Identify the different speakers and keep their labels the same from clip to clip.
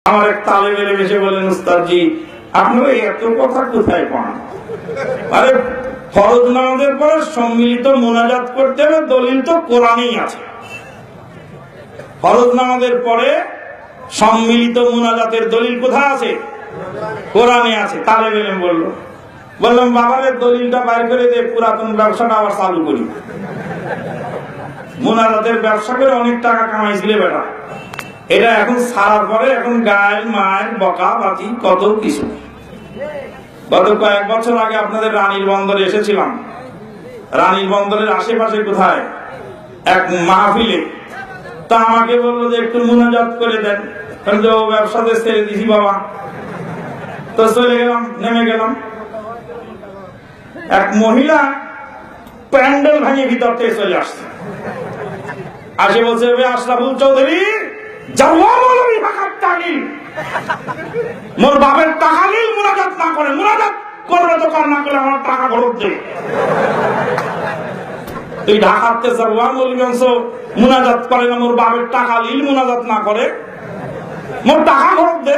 Speaker 1: আমার এক তালেব এলেম এসে বলেন, উস্তাদজি আপনারা এত কথা কোথায় পান? আরে ফরজ নামাজের পরে সম্মিলিত মুনাজাত করতে হবে, দলিল তো কোরআনেই আছে। ফরজ নামাজের পরে সম্মিলিত মুনাজাতের দলিল কোথায় আছে? কোরআনে আছে। তালেব এলেম বললাম বাবারের দলিলটা বাইর করে দিয়ে পুরাতন ব্যবসাটা আবার চালু করি। মুনাজাতের ব্যবসা করে অনেক টাকা কামাইছিলে বেটা, এটা এখন ছাড়ার পরে এখন গায়ের মায়ের বকা বাতি কত কিছু। গত কয়েক বছর আগে আপনাদের রানীর বন্দরে এসেছিলাম। রানীর বন্দরের আশেপাশে কোথায় এক মাহফিলে, তা আমাকে বললো যে একটু মুনাজাত করে দেন, কারণ যে ও ব্যবসাতে ছেড়ে দিছি বাবা। তো চলে গেলাম, নেমে গেলাম। এক মহিলা প্যান্ডেল ভাঙিয়ে ভিতর থেকে চলে আসছে, আসে বলছে আশরাফুল চৌধুরী মোর বাপের টাকা নিয়ে মুনাজাত না করে, মুনাজাত করবে তো কার না করে আমার টাকা ফেরত দে। তুই ঢাকাতে মুনাজাত করে না, মোর বাপের টাকা নিয়ে মুনাজাত না করে, মোর টাকা ফেরত দে।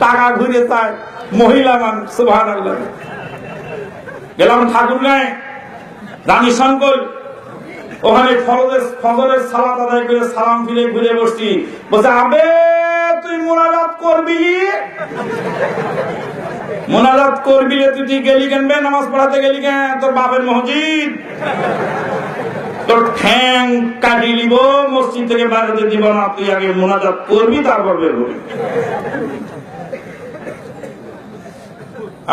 Speaker 1: টাকা ঘুরে চায় মহিলা মানুষ। সুবহানাল্লাহ। গেলাম ঠাকুরগাঁয়ে রানী শঙ্কর, ওখানে ফজরের সালাত আদায় করে সালাম ফিরে ঘুরে বসছি। বলছে আবে তুই মুনাজাত করবি, মুনাজাত করবি রে, তুই গেলি কেন? নামাজ পড়াতে গেলি কেন? তোর বাপের মসজিদ, তোর ঠ্যাং কাটি নিব, মসজিদ থেকে বাইরে দিব না। তুই আগে মুনাজাত করবি, তারপর বের হবি।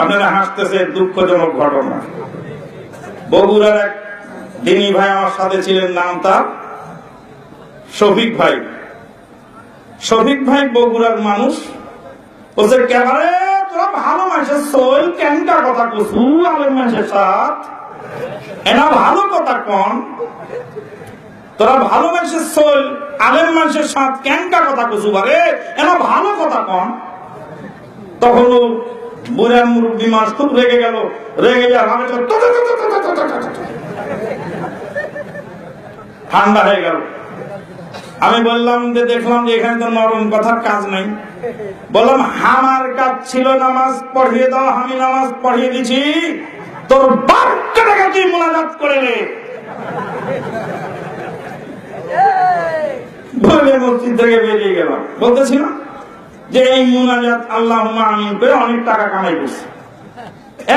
Speaker 1: আপনারা হাসতেছে, দুঃখজনক ঘটনা। বগুড়ার এক দিনী ভাই আমার সাথে ছিলেন, নাম তার শফিক ভাই। শফিক ভাই বগুড়ার মানুষ। বলছে কেবারে তোরা ভালো মানুষের সোল কেনটা কথা কসু আলেম মানুষের সাথ, এনা ভালো কথা কন, তোরা ভালো মানুষের সোল আলেম মানুষের সাথ কেনটা কথা কসু বারে, এনা ভালো কথা কন। তখন বুড়া মুরব্বী মানুষ খুব রেগে গেল, রেগে যা ঠান্ডা হয়ে গেল। আমি বললাম যে দেখলাম যে এখানে তো নরম কথার কাজ নাই। বললাম আমার কাজ ছিল নামাজ পড়িয়ে দাও, আমি নামাজ পড়িয়ে দিছি, তোর বাপকে দেখে তুই মুনাজাত করে নে। বলে মসজিদ থেকে বেরিয়ে গেলাম। বলতেছিলাম যে এই মুনাজাত আল্লাহুম্মা আমিন করে অনেক টাকা কামাই করছে।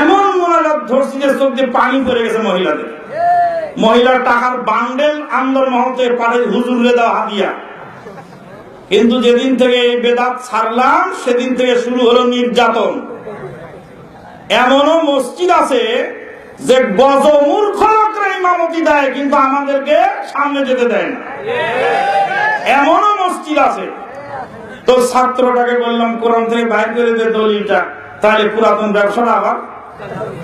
Speaker 1: এমন মুনাজাত ধরছি যে চোখ দিয়ে পানি পড়ে গেছে মহিলাদের। মহিলার টাকার বান্ডেল আন্দর মহতে পারে হুজুরে দেওয়া হাদিয়া। কিন্তু যেদিন থেকে এই বেদাত ছাড়লাম সেদিন থেকে শুরু হলো নির্যাতন। এমনও মসজিদ আছে যে গজমূর্খ লোকরা ইমামতি দেয়, কিন্তু আমাদেরকে সামনে যেতে দেয় না। এমনও মসজিদ আছে। তো ছাত্রটাকে বললাম কোরআন থেকে বাইর করে দে দলিলটা, তাহলে পুরাতন ব্যবসাটা আবার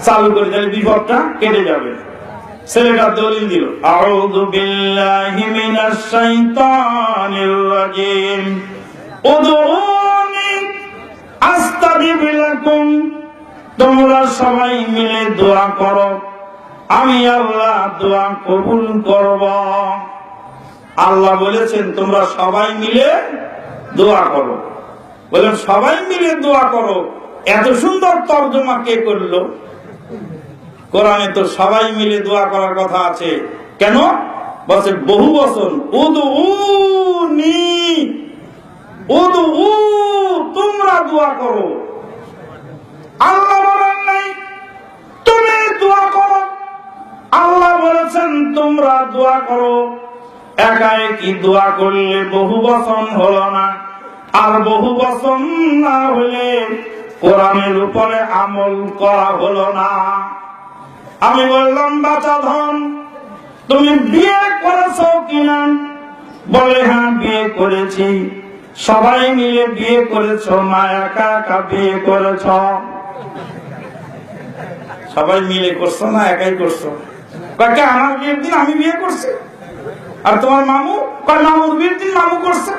Speaker 1: চালু করে, তাহলে বিপদটা কেটে যাবে। ছেলেটা দলিল দিল, আউযু বিল্লাহি মিনাশ শাইতানির রাজিম, উদউনি আস্তাজিব লাকুম, তোমরা সবাই মিলে দোয়া করো, আমি আল্লাহ দোয়া কবুল করব। আল্লাহ বলেছেন তোমরা সবাই মিলে দোয়া করো। বলেন সবাই মিলে দোয়া করো, এত সুন্দর তর্জমা কে করলো? কোরআনে তো সবাই মিলে দোয়া করার কথা আছে। কেন বলছে? বহু বচন, উদউনি, উদউ, তোমরা দোয়া করো। আল্লাহ বলেন নাই তুমি দোয়া করো, আল্লাহ বলেছেন তোমরা দোয়া করো। একাই কি দোয়া করলে বহু বচন হলো না? আর বহু বচন না হলে কোরআনের উপরে আমল করা হলো না। আমি বললাম বাচ্চা ধন তুমি বিয়ে করেছো কিনা? বলে হ্যাঁ বিয়ে করেছি। সবাই মিলে বিয়ে করেছো না একা একা বিয়ে করেছ? সবাই মিলে করছো না একাই করছো? কাকে আমার বিয়ের দিন আমি বিয়ে করছি, আর তোমার মামু কয় মামুর বিয়ের দিন মামু করছে,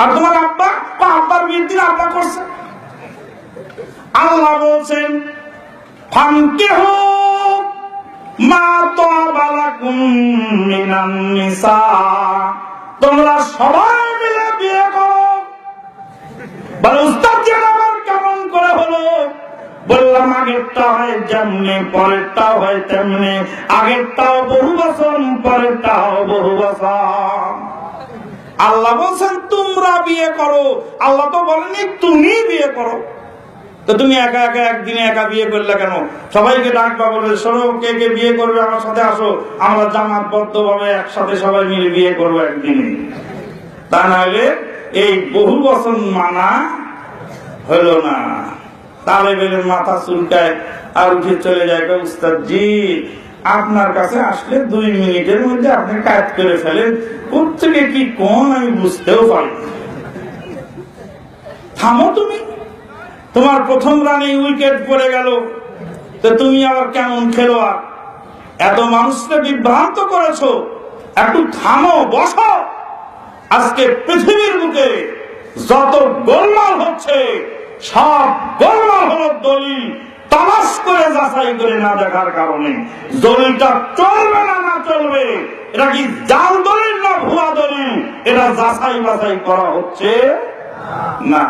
Speaker 1: আর তোমার আব্বা আব্বার বিয়ের দিন আব্বা করছে। আল্লাহ বলছেন ফানকিহু মা তাবা লাকুম মিনান নিসা, তোমরা সবাই মিলে বিয়ে আগেরটা হয় যেমনি পরেরটাও হয় তেমনি, আগেরটাও বহু বছর পরেরটাও বহু বছর। আল্লাহ বলছেন তোমরা বিয়ে করো, আল্লাহ তো বলেনি তুমি বিয়ে করো। তো তুমি একা একা একদিনে একা বিয়ে করলে কেন? সবাইকে ডাকবা, বলবে শোনো কে কে বিয়ে করবে আমার সাথে আসো, আমরা জামাতবদ্ধ ভাবে একসাথে সবাই মিলে বিয়ে করবো একদিনে। তা নাহলে এই বহু বছর মানা হলো না। তালেবেলের মাথা চুলকায় আর উঠে চলে যায়, উস্তাদ জি আপনার কাছে আসলে 2 মিনিটের মধ্যে আপনি কাজ করে ফেলেন, কোথেকে কি কোন আমি বুঝতেও পারি। থামো তুমি, তোমার প্রথম রানে উইকেট পড়ে গেল, তো তুমি আবার কেমন খেলোয়াড়? এত মানুষকে বিভ্রান্ত করেছো, একটু থামো, বসো। আজকে পৃথিবীর বুকে যত গোলমাল হচ্ছে সব গোলমাল হলো দলিল তালাশ করে যাচাই করে না দেখার কারণে। দলিলটা চলবে না না চলবে, এটা কি জাল দলিল না ভুয়া দলিল, এটা যাচাই বাছাই করা হচ্ছে না।